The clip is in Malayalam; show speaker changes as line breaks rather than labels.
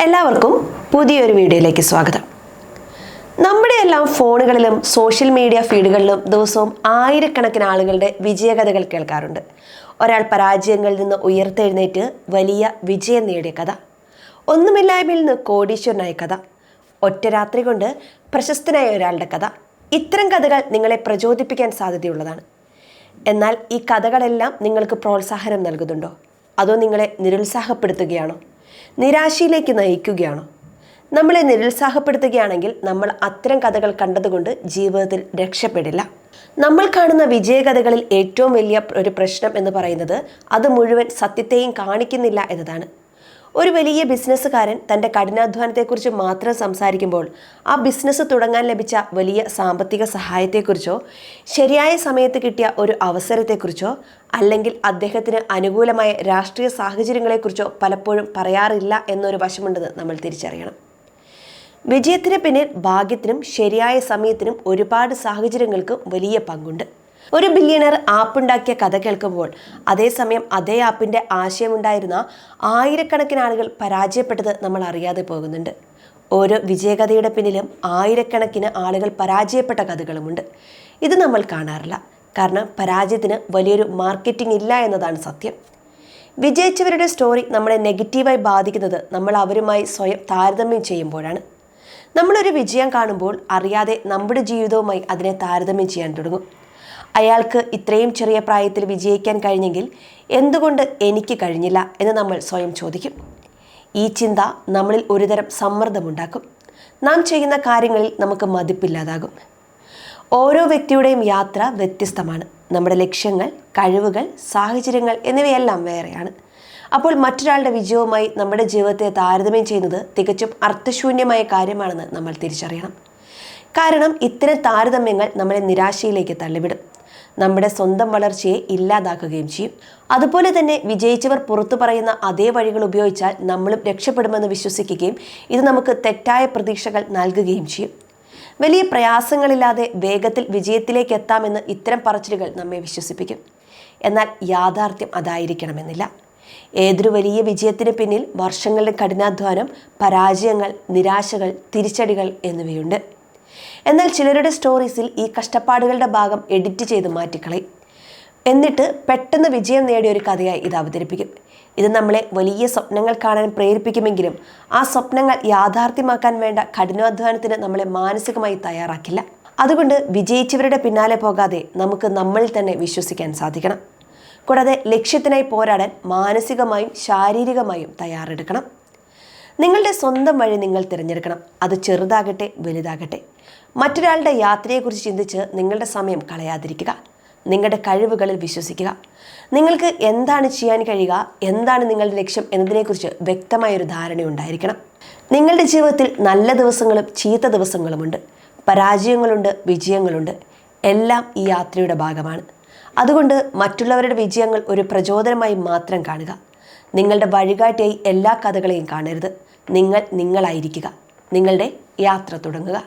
എല്ലാവർക്കും പുതിയൊരു വീഡിയോയിലേക്ക് സ്വാഗതം. നമ്മുടെ എല്ലാം ഫോണുകളിലും സോഷ്യൽ മീഡിയ ഫീഡുകളിലും ദിവസവും ആയിരക്കണക്കിന് ആളുകളുടെ വിജയകഥകൾ കേൾക്കാറുണ്ട്. ഒരാൾ പരാജയങ്ങളിൽ നിന്ന് ഉയർത്തെഴുന്നേറ്റ് വലിയ വിജയം നേടിയ കഥ, ഒന്നുമില്ലായ്മയിൽ നിന്ന് കോടീശ്വരനായ കഥ, ഒറ്റ രാത്രി കൊണ്ട് പ്രശസ്തനായ ഒരാളുടെ കഥ. ഇത്തരം കഥകൾ നിങ്ങളെ പ്രചോദിപ്പിക്കാൻ സാധ്യതയുള്ളതാണ്. എന്നാൽ ഈ കഥകളെല്ലാം നിങ്ങൾക്ക് പ്രോത്സാഹനം നൽകുന്നുണ്ടോ? അതോ നിങ്ങളെ നിരുത്സാഹപ്പെടുത്തുകയാണോ? നിരാശയിലേക്ക് നയിക്കുകയാണോ? നമ്മളെ നിരുത്സാഹപ്പെടുത്തുകയാണെങ്കിൽ നമ്മൾ അത്തരം കഥകൾ കണ്ടതുകൊണ്ട് ജീവിതത്തിൽ രക്ഷപ്പെടില്ല. നമ്മൾ കാണുന്ന വിജയകഥകളിൽ ഏറ്റവും വലിയ ഒരു പ്രശ്നം എന്ന് പറയുന്നത് അത് മുഴുവൻ സത്യത്തെയും കാണിക്കുന്നില്ല എന്നതാണ്. ഒരു വലിയ ബിസിനസ്സുകാരൻ തൻ്റെ കഠിനാധ്വാനത്തെക്കുറിച്ച് മാത്രം സംസാരിക്കുമ്പോൾ ആ ബിസിനസ് തുടങ്ങാൻ ലഭിച്ച വലിയ സാമ്പത്തിക സഹായത്തെക്കുറിച്ചോ ശരിയായ സമയത്ത് കിട്ടിയ ഒരു അവസരത്തെക്കുറിച്ചോ അല്ലെങ്കിൽ അദ്ദേഹത്തിന് അനുകൂലമായ രാഷ്ട്രീയ സാഹചര്യങ്ങളെക്കുറിച്ചോ പലപ്പോഴും പറയാറില്ല എന്നൊരു വശമുണ്ടെന്ന് നമ്മൾ തിരിച്ചറിയണം. വിജയത്തിന് പിന്നിൽ ഭാഗ്യത്തിനും ശരിയായ സമയത്തിനും ഒരുപാട് സാഹചര്യങ്ങൾക്ക് വലിയ പങ്കുണ്ട്. ഒരു ബില്യണർ ആപ്പ് ഉണ്ടാക്കിയ കഥ കേൾക്കുമ്പോൾ അതേസമയം അതേ ആപ്പിൻ്റെ ആശയമുണ്ടായിരുന്ന ആയിരക്കണക്കിന് ആളുകൾ പരാജയപ്പെട്ടത് നമ്മൾ അറിയാതെ പോകുന്നുണ്ട്. ഓരോ വിജയകഥയുടെ പിന്നിലും ആയിരക്കണക്കിന് ആളുകൾ പരാജയപ്പെട്ട കഥകളുമുണ്ട്. ഇത് നമ്മൾ കാണാറില്ല. കാരണം പരാജയത്തിന് വലിയൊരു മാർക്കറ്റിംഗ് ഇല്ല എന്നതാണ് സത്യം. വിജയിച്ചവരുടെ സ്റ്റോറി നമ്മളെ നെഗറ്റീവായി ബാധിക്കുന്നത് നമ്മൾ അവരുമായി സ്വയം താരതമ്യം ചെയ്യുമ്പോഴാണ്. നമ്മളൊരു വിജയം കാണുമ്പോൾ അറിയാതെ നമ്മുടെ ജീവിതവുമായി അതിനെ താരതമ്യം ചെയ്യാൻ തുടങ്ങും. അയാൾക്ക് ഇത്രയും ചെറിയ പ്രായത്തിൽ വിജയിക്കാൻ കഴിഞ്ഞെങ്കിൽ എന്തുകൊണ്ട് എനിക്ക് കഴിഞ്ഞില്ല എന്ന് നമ്മൾ സ്വയം ചോദിക്കും. ഈ ചിന്ത നമ്മളിൽ ഒരുതരം സമ്മർദ്ദമുണ്ടാക്കും. നാം ചെയ്യുന്ന കാര്യങ്ങളിൽ നമുക്ക് മതിപ്പില്ലാതാകും. ഓരോ വ്യക്തിയുടെയും യാത്ര വ്യത്യസ്തമാണ്. നമ്മുടെ ലക്ഷ്യങ്ങൾ, കഴിവുകൾ, സാഹചര്യങ്ങൾ എന്നിവയെല്ലാം വേറെയാണ്. അപ്പോൾ മറ്റൊരാളുടെ വിജയവുമായി നമ്മുടെ ജീവിതത്തെ താരതമ്യം ചെയ്യുന്നത് തികച്ചും അർത്ഥശൂന്യമായ കാര്യമാണെന്ന് നമ്മൾ തിരിച്ചറിയണം. കാരണം ഇത്തരം താരതമ്യങ്ങൾ നമ്മളെ നിരാശയിലേക്ക് തള്ളിവിടും, നമ്മുടെ സ്വന്തം വളർച്ചയെ ഇല്ലാതാക്കുകയും ചെയ്യും. അതുപോലെ തന്നെ വിജയിച്ചവർ പുറത്തു പറയുന്ന അതേ വഴികൾ ഉപയോഗിച്ചാൽ നമ്മളും രക്ഷപ്പെടുമെന്ന് വിശ്വസിക്കുകയും ഇത് നമുക്ക് തെറ്റായ പ്രതീക്ഷകൾ നൽകുകയും ചെയ്യും. വലിയ പ്രയാസങ്ങളില്ലാതെ വേഗത്തിൽ വിജയത്തിലേക്ക് എത്താമെന്ന് ഇത്തരം പറച്ചിലുകൾ നമ്മെ വിശ്വസിപ്പിക്കും. എന്നാൽ യാഥാർത്ഥ്യം അതായിരിക്കണമെന്നില്ല. ഏതൊരു വലിയ വിജയത്തിന് പിന്നിൽ വർഷങ്ങളുടെ കഠിനാധ്വാനം, പരാജയങ്ങൾ, നിരാശകൾ, തിരിച്ചടികൾ എന്നിവയുണ്ട്. എന്നാൽ ചിലരുടെ സ്റ്റോറീസിൽ ഈ കഷ്ടപ്പാടുകളുടെ ഭാഗം എഡിറ്റ് ചെയ്ത് മാറ്റിക്കളയും. എന്നിട്ട് പെട്ടെന്ന് വിജയം നേടിയ ഒരു കഥയായി ഇത് അവതരിപ്പിക്കും. ഇത് നമ്മളെ വലിയ സ്വപ്നങ്ങൾ കാണാൻ പ്രേരിപ്പിക്കുമെങ്കിലും ആ സ്വപ്നങ്ങൾ യാഥാർത്ഥ്യമാക്കാൻ വേണ്ട കഠിനാധ്വാനത്തിന് നമ്മളെ മാനസികമായി തയ്യാറാക്കില്ല. അതുകൊണ്ട് വിജയിച്ചവരുടെ പിന്നാലെ പോകാതെ നമുക്ക് നമ്മളിൽ തന്നെ വിശ്വസിക്കാൻ സാധിക്കണം. കൂടാതെ ലക്ഷ്യത്തിനായി പോരാടാൻ മാനസികമായും ശാരീരികമായും തയ്യാറെടുക്കണം. നിങ്ങളുടെ സ്വന്തം വഴി നിങ്ങൾ തിരഞ്ഞെടുക്കണം. അത് ചെറുതാകട്ടെ വലുതാകട്ടെ. മറ്റൊരാളുടെ യാത്രയെക്കുറിച്ച് ചിന്തിച്ച് നിങ്ങളുടെ സമയം കളയാതിരിക്കുക. നിങ്ങളുടെ കഴിവുകളിൽ വിശ്വസിക്കുക. നിങ്ങൾക്ക് എന്താണ് ചെയ്യാൻ കഴിയുക, എന്താണ് നിങ്ങളുടെ ലക്ഷ്യം എന്നതിനെക്കുറിച്ച് വ്യക്തമായൊരു ധാരണയുണ്ടായിരിക്കണം. നിങ്ങളുടെ ജീവിതത്തിൽ നല്ല ദിവസങ്ങളും ചീത്ത ദിവസങ്ങളുമുണ്ട്. പരാജയങ്ങളുണ്ട്, വിജയങ്ങളുണ്ട്. എല്ലാം ഈ യാത്രയുടെ ഭാഗമാണ്. അതുകൊണ്ട് മറ്റുള്ളവരുടെ വിജയങ്ങൾ ഒരു പ്രചോദനമായി മാത്രം കാണുക. നിങ്ങളുടെ വഴികാട്ടിയായി എല്ലാ കഥകളെയും കാണരുത്. നിങ്ങൾ നിങ്ങളായിരിക്കുക. നിങ്ങളുടെ യാത്ര തുടങ്ങുക.